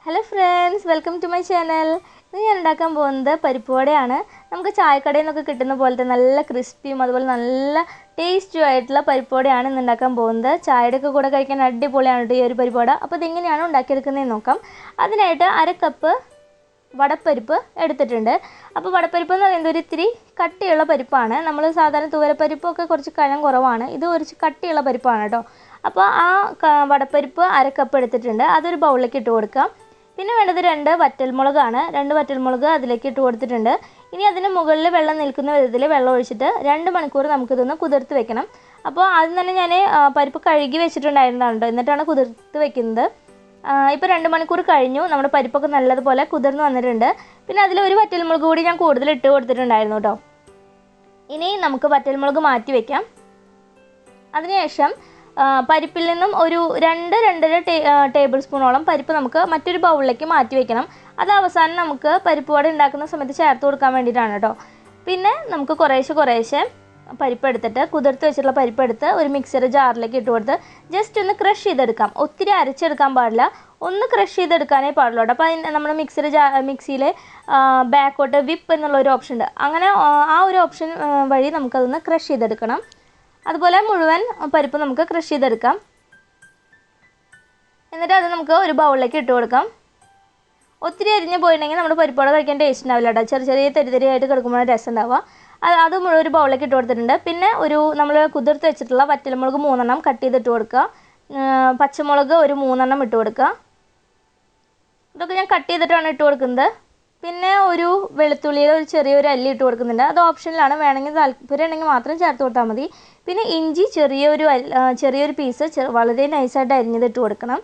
Hello friends, welcome to my channel. ഇന്ന് ഞാൻ ഉണ്ടാക്കാൻ പോകുന്നത് പരിപ്പുവടയാണ്. നമുക്ക് ചായക്കടയിൽ നിന്നൊക്കെ കിട്ടുന്ന പോലത്തെ നല്ല ക്രിസ്പിയും അതുപോലെ നല്ല ടേസ്റ്റും ആയിട്ടുള്ള പരിപ്പുവടയാണ് ഇന്ന് ഉണ്ടാക്കാൻ പോകുന്നത്. ചായയുടെ ഒക്കെ കൂടെ കഴിക്കാൻ അടിപൊളിയാണ് ഈ ഒരു പരിപ്പുവട. അപ്പോൾ ഇതെങ്ങനെയാണ് ഉണ്ടാക്കിയെടുക്കുന്നതെന്ന് നോക്കാം. അതിനായിട്ട് 1/2 കപ്പ് വടപ്പരിപ്പ് എടുത്തിട്ടുണ്ട്. അപ്പോൾ വടപ്പരിപ്പ് എന്ന് പറയുന്നത് ഒരു ഇത്തിരി കട്ടിയുള്ള പരിപ്പാണ്. നമ്മൾ സാധാരണ തുവരപ്പരിപ്പൊക്കെ കുറച്ച് കനം കുറവാണ്, ഇത് കുറച്ച് കട്ടിയുള്ള പരിപ്പാണ് കേട്ടോ. അപ്പോൾ ആ വടപ്പരിപ്പ് 1/2 കപ്പ് എടുത്തിട്ടുണ്ട്. അതൊരു ബൗളിലേക്ക് ഇട്ട് കൊടുക്കാം. പിന്നെ വേണ്ടത് 2 വറ്റൽമുളകാണ്. 2 വറ്റൽമുളക് അതിലേക്ക് ഇട്ട് കൊടുത്തിട്ടുണ്ട്. ഇനി അതിന് മുകളിൽ വെള്ളം നിൽക്കുന്ന വിധത്തിൽ വെള്ളം ഒഴിച്ചിട്ട് 2 മണിക്കൂർ നമുക്കിതൊന്ന് കുതിർത്ത് വെക്കണം. അപ്പോൾ ആദ്യം തന്നെ ഞാൻ പരിപ്പ് കഴുകി വെച്ചിട്ടുണ്ടായിരുന്നതാണ് കേട്ടോ, എന്നിട്ടാണ് കുതിർത്ത് വെക്കുന്നത്. ഇപ്പോൾ 2 മണിക്കൂർ കഴിഞ്ഞു. നമ്മുടെ പരിപ്പൊക്കെ നല്ലതുപോലെ കുതിർന്ന് വന്നിട്ടുണ്ട്. പിന്നെ അതിൽ ഒരു വറ്റൽമുളക് കൂടി ഞാൻ കൂടുതൽ ഇട്ട് കൊടുത്തിട്ടുണ്ടായിരുന്നു കേട്ടോ. ഇനി നമുക്ക് വറ്റൽമുളക് മാറ്റി വയ്ക്കാം. അതിനുശേഷം പരിപ്പിൽ നിന്നും ഒരു 2-2.5 ടേബിൾ സ്പൂണോളം പരിപ്പ് നമുക്ക് മറ്റൊരു ബൗളിലേക്ക് മാറ്റി വയ്ക്കണം. അത് അവസാനം നമുക്ക് പരിപ്പ് വട ഉണ്ടാക്കുന്ന സമയത്ത് ചേർത്ത് കൊടുക്കാൻ വേണ്ടിയിട്ടാണ് കേട്ടോ. പിന്നെ നമുക്ക് കുറേശ്ശെ പരിപ്പ് എടുത്തിട്ട്, കുതിർത്ത് വെച്ചിട്ടുള്ള പരിപ്പ് എടുത്ത് ഒരു മിക്സിയുടെ ജാറിലേക്ക് ഇട്ട് കൊടുത്ത് ജസ്റ്റ് ഒന്ന് ക്രഷ് ചെയ്തെടുക്കാം. ഒത്തിരി അരച്ചെടുക്കാൻ പാടില്ല, ഒന്ന് ക്രഷ് ചെയ്തെടുക്കാനേ പാടുള്ളൂ കേട്ടോ. അപ്പോൾ അതിന് നമ്മുടെ മിക്സിയിൽ ബാക്കോട്ട് വിപ്പ് എന്നുള്ളൊരു ഓപ്ഷൻ ഉണ്ട്. അങ്ങനെ ആ ഒരു ഓപ്ഷൻ വഴി നമുക്കതൊന്ന് ക്രഷ് ചെയ്തെടുക്കണം. അതുപോലെ മുഴുവൻ പരിപ്പ് നമുക്ക് ക്രഷ് ചെയ്തെടുക്കാം. എന്നിട്ട് അത് നമുക്ക് ഒരു ബൗളിലേക്ക് ഇട്ട് കൊടുക്കാം. ഒത്തിരി അരിഞ്ഞ് പോയിട്ടുണ്ടെങ്കിൽ നമ്മുടെ പരിപ്പോടെ കഴിക്കാൻ ടേസ്റ്റ് ഉണ്ടാവില്ല കേട്ടോ. ചെറിയ തരിതരിയായിട്ട് കിടക്കുമ്പോഴാണ് രസം ഉണ്ടാവുക. അത് മുഴുവൻ ഒരു ബൗളിലേക്ക് ഇട്ട് കൊടുത്തിട്ടുണ്ട്. പിന്നെ നമ്മൾ കുതിർത്ത് വെച്ചിട്ടുള്ള വറ്റൽമുളക് 3 എണ്ണം കട്ട് ചെയ്തിട്ട് കൊടുക്കുക. പച്ചമുളക് ഒരു 3 എണ്ണം ഇട്ട് കൊടുക്കുക. ഇതൊക്കെ ഞാൻ കട്ട് ചെയ്തിട്ടാണ് ഇട്ട് കൊടുക്കുന്നത്. പിന്നെ ഒരു വെളുത്തുള്ളിയുടെ ഒരു ചെറിയൊരു അല്ലി ഇട്ട് കൊടുക്കുന്നുണ്ട്. അത് ഓപ്ഷനിലാണ്, വേണമെങ്കിൽ താല്പര്യം ഉണ്ടെങ്കിൽ മാത്രം ചേർത്ത് കൊടുത്താൽ മതി. പിന്നെ ഇഞ്ചി ചെറിയൊരു പീസ് വളരെ നൈസായിട്ട് അരിഞ്ഞത് ഇട്ട് കൊടുക്കണം.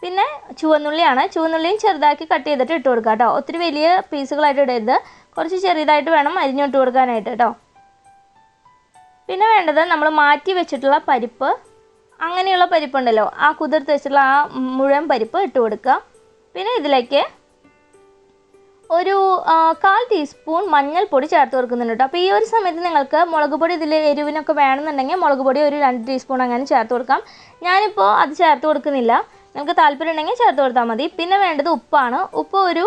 പിന്നെ ചുവന്നുള്ളിയാണ്. ചുവന്നുള്ളിയും ചെറുതാക്കി കട്ട് ചെയ്തിട്ട് ഇട്ട് കൊടുക്കുക കേട്ടോ. ഒത്തിരി വലിയ പീസുകളായിട്ട് ഇടരുത്, കുറച്ച് ചെറിയതായിട്ട് വേണം അരിഞ്ഞിട്ട് കൊടുക്കാനായിട്ട് കേട്ടോ. പിന്നെ വേണ്ടത് നമ്മൾ മാറ്റി വെച്ചിട്ടുള്ള പരിപ്പ്, അങ്ങനെയുള്ള പരിപ്പുണ്ടല്ലോ, ആ കുതിർത്ത് വെച്ചിട്ടുള്ള ആ മുഴുവൻ പരിപ്പ് ഇട്ട് കൊടുക്കുക. പിന്നെ ഇതിലേക്ക് ഒരു 1/4 ടീസ്പൂൺ മഞ്ഞൾപ്പൊടി ചേർത്ത് കൊടുക്കുന്നുണ്ട് കേട്ടോ. അപ്പോൾ ഈ ഒരു സമയത്ത് നിങ്ങൾക്ക് മുളക് പൊടി ഇതിൽ എരിവിനൊക്കെ വേണമെന്നുണ്ടെങ്കിൽ മുളക് പൊടി ഒരു 2 ടീസ്പൂൺ അങ്ങനെ ചേർത്ത് കൊടുക്കാം. ഞാനിപ്പോൾ അത് ചേർത്ത് കൊടുക്കുന്നില്ല, നിങ്ങൾക്ക് താല്പര്യം ഉണ്ടെങ്കിൽ ചേർത്ത് കൊടുത്താൽ മതി. പിന്നെ വേണ്ടത് ഉപ്പാണ്. ഉപ്പ് ഒരു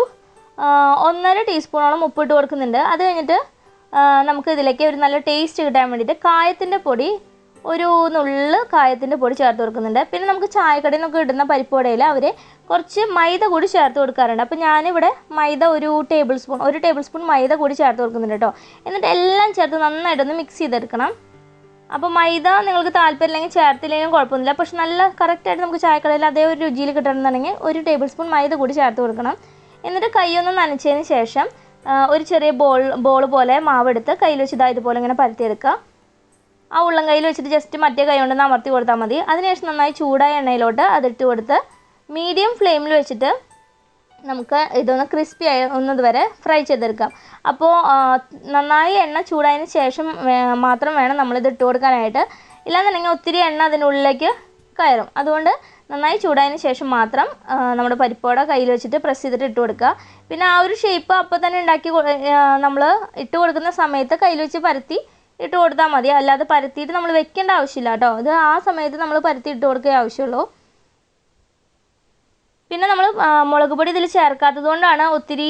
1.5 ടീസ്പൂണോളം ഉപ്പ് ഇട്ട് കൊടുക്കുന്നുണ്ട്. അത് കഴിഞ്ഞിട്ട് നമുക്ക് ഇതിലേക്ക് ഒരു നല്ല ടേസ്റ്റ് കിട്ടാൻ വേണ്ടിയിട്ട് കായത്തിൻ്റെ പൊടി ഒരു നുള്ള് കായത്തിൻ്റെ പൊടി ചേർത്ത് കൊടുക്കുന്നുണ്ട്. പിന്നെ നമുക്ക് ചായക്കടയിൽ നിന്നൊക്കെ ഇടുന്ന പരിപ്പുവടയിൽ അവർ കുറച്ച് മൈദ കൂടി ചേർത്ത് കൊടുക്കാറുണ്ട്. അപ്പോൾ ഞാനിവിടെ മൈദ ഒരു ടേബിൾ സ്പൂൺ മൈദ കൂടി ചേർത്ത് കൊടുക്കുന്നുണ്ട് കേട്ടോ. എന്നിട്ട് എല്ലാം ചേർത്ത് നന്നായിട്ടൊന്ന് മിക്സ് ചെയ്തെടുക്കണം. അപ്പോൾ മൈദ നിങ്ങൾക്ക് താല്പര്യമില്ലെങ്കിൽ ചേർത്തില്ലെങ്കിലും കുഴപ്പമൊന്നുമില്ല. പക്ഷെ നല്ല കറക്റ്റായിട്ട് നമുക്ക് ചായക്കടയിൽ അതേ ഒരു രുചിയിൽ കിട്ടണമെന്നുണ്ടെങ്കിൽ ഒരു ടേബിൾ സ്പൂൺ മൈദ കൂടി ചേർത്ത് കൊടുക്കണം. എന്നിട്ട് കൈയൊന്ന് നനച്ചതിന് ശേഷം ഒരു ചെറിയ ബോൾ പോലെ മാവെടുത്ത് കയ്യിൽ വെച്ച് ഇതുപോലെ ഇങ്ങനെ പരത്തിയെടുക്കുക. ആ ഉള്ളം കയ്യിൽ വെച്ചിട്ട് ജസ്റ്റ് മറ്റേ കൈ കൊണ്ടൊന്ന് അമർത്തി കൊടുത്താൽ മതി. അതിനുശേഷം നന്നായി ചൂടായ എണ്ണയിലോട്ട് അതിട്ട് കൊടുത്ത് മീഡിയം ഫ്ലെയിമിൽ വെച്ചിട്ട് നമുക്ക് ഇതൊന്ന് ക്രിസ്പി ആവുന്നത് വരെ ഫ്രൈ ചെയ്തെടുക്കാം. അപ്പോൾ നന്നായി എണ്ണ ചൂടായതിന് ശേഷം മാത്രം വേണം നമ്മളിത് ഇട്ട് കൊടുക്കാനായിട്ട്. ഇല്ലാന്നുണ്ടെങ്കിൽ ഒത്തിരി എണ്ണ അതിനുള്ളിലേക്ക് കയറും. അതുകൊണ്ട് നന്നായി ചൂടായതിന് ശേഷം മാത്രം നമ്മുടെ പരിപ്പോടെ കയ്യിൽ വെച്ചിട്ട് പ്രസ് ചെയ്തിട്ട് ഇട്ട് കൊടുക്കുക. പിന്നെ ആ ഒരു ഷേപ്പ് അപ്പോൾ തന്നെ ഉണ്ടാക്കി നമ്മൾ ഇട്ട് കൊടുക്കുന്ന സമയത്ത് കയ്യിൽ വെച്ച് പരത്തി ഇട്ട് കൊടുത്താൽ മതി. അല്ലാതെ പരത്തിയിട്ട് നമ്മൾ വെക്കേണ്ട ആവശ്യമില്ല കേട്ടോ. ഇത് ആ സമയത്ത് നമ്മൾ പരത്തി ഇട്ട് കൊടുക്കേ ആവശ്യമുള്ളൂ. പിന്നെ നമ്മൾ മുളക് പൊടി ഇതിൽ ചേർക്കാത്തത് കൊണ്ടാണ് ഒത്തിരി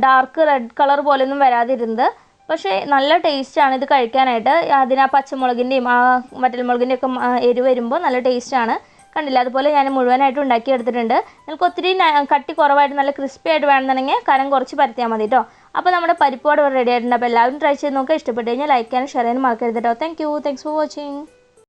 ഡാർക്ക് റെഡ് കളർ പോലെയൊന്നും വരാതിരുന്നത്. പക്ഷേ നല്ല ടേസ്റ്റാണ് ഇത് കഴിക്കാനായിട്ട്. അതിന് ആ പച്ചമുളകിൻ്റെയും ആ വറ്റൽമുളകിൻ്റെയും ഒക്കെ എരിവ് വരുമ്പോൾ നല്ല ടേസ്റ്റാണ്. കണ്ടില്ല, അതുപോലെ ഞാൻ മുഴുവനായിട്ട് ഉണ്ടാക്കിയെടുത്തിട്ടുണ്ട്. നിങ്ങൾക്ക് ഒത്തിരി കട്ടി കുറവായിട്ട് നല്ല ക്രിസ്പി ആയിട്ട് വേണമെന്നുണ്ടെങ്കിൽ കനം കുറച്ച് പരത്തിയാൽ മതി കേട്ടോ. അപ്പോൾ നമ്മുടെ പരിപ്പോട് റെഡി ആയിട്ടുണ്ട്. അപ്പോൾ എല്ലാവരും ട്രൈ ചെയ്ത് നോക്കുക. ഇഷ്ടപ്പെട്ട് കഴിഞ്ഞാൽ ലൈക്ക് ചെയ്യാനും ഷെയർ ചെയ്യാനും മറക്കരുത് കേട്ടോ. Thanks for watching.